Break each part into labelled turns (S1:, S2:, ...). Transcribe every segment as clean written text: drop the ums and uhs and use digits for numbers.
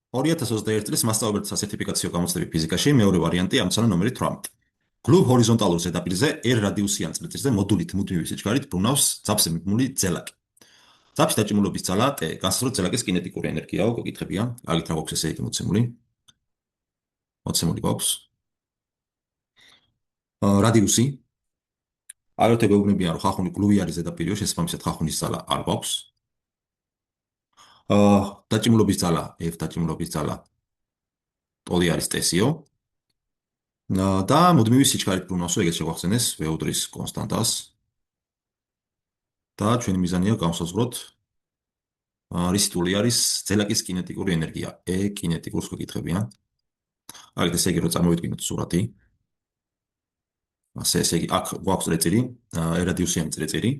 S1: 2021 წლის მასწავლებელთა სასერტიფიკაციო გამოცდები ფიზიკაში მეორე ვარიანტი ამცანა ნომერი 18. გლუვ ჰორიზონტალურ ზედაპირზე R რადიუსიან წრეწირზე მოდულით მუდმივი სიჩქარით ბრუნავს ძაფზე მიბმული ძელაკი. ძაფის დაჭიმულობის ძალა T განსაზღვროთ ძელაკის კინეტიკური ენერგიაო, გეკითხებიან. აგით რა გვაქვს ესე იგი მოცემული. მოცემული გვაქვს. რადიუსი. აგრეთვე გვეუბნებიან, რომ ხახუნი გლუვი არის ზედაპირიო, შესაბამისად ხახუნის ძალა არ გვაქვს. დაჭიმულობის ძალა F დაჭიმულობის ძალა ტოლი არის ტესიო. და მუდმივი სიჩქარით ბრუნავსო, ეგეც შეგვახსენეს ვეუდრის კონსტანტას. და ჩვენი მიზანია გავსაზღვროთ რისი ტული არის ძელაკის კინეტიკური ენერგია. E კინეტიკურს გვეკითხებიან. აგეთ ესე იგი რომ წარმოვიდგინოთ სურათი. ესე იგი აქ გვაქვს წრეწირი, E რადიუსიანი წრეწირი.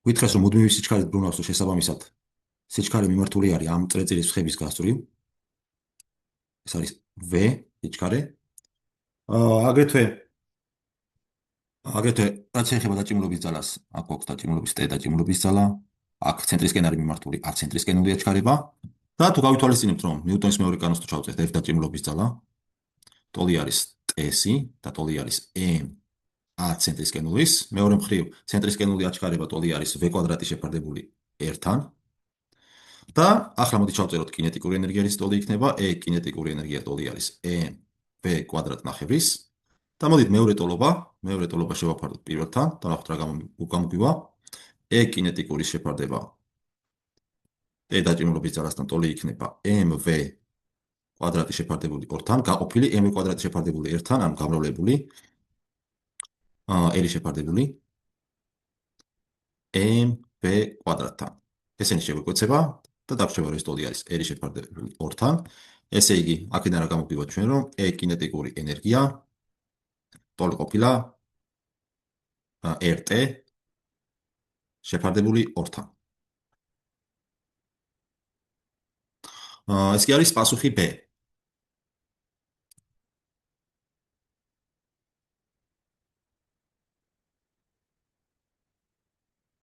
S1: გითხრეს რომ მუდმივი სიჩქარით ბრუნავსო, შესაბამისად სიჩქარე მიმართული არის ამ წრეწირის ხების გასწვრივ. ეს არის V სიჩქარე. აგრეთვე რაც ეხება დაჭიმულობის ძალას, აქ გვაქვს დაჭიმულობის T დაჭიმულობის ძალა, აქ ცენტრისკენ არის მიმართული, აქ ცენტრისკენულია ჩქარება. და თუ გავითვალისწინებთ, რომ ნიუტონის მეორე კანონს თუ ჩავწერთ F დაჭიმულობის ძალა, ტოლი არის TS და ტოლი არის M A ცენტრისკენულის, მეორე მხრივ ცენტრისკენული აჩქარება ტოლი არის V კვადრატი შეფარდებული R-თან. და ახლა მოდი ჩავწეროთ კინეტიკური ენერგია რის ტოლი იქნება E კინეტიკური ენერგია ტოლი არის M V კვადრატ ნახევრის. და მოდით მეორე ტოლობა შევაფარდოთ პირველთან, და ნახოთ რა გამოგვივა. E კინეტიკურის შეფარდება T დაჭიმულობის ძალასთან ტოლი იქნება MV კვადრატი შეფარდებული 2-თან, გაყოფილი MV კვადრატი შეფარდებული 1-თან, ანუ გამრავლებული L შეფარდებული MV კვადრატთან. ესენი შეგვეკვეცება და დაგვჭირდება რომ ეს ტოლი არის L შეფარდებული 2-თან. ესე იგი, აქედან რა გამოგვივა ჩვენ, რომ E კინეტიკური ენერგია ტოლი ყოფილა RT შეფარდებული 2-თან. ეს კი არის პასუხი B.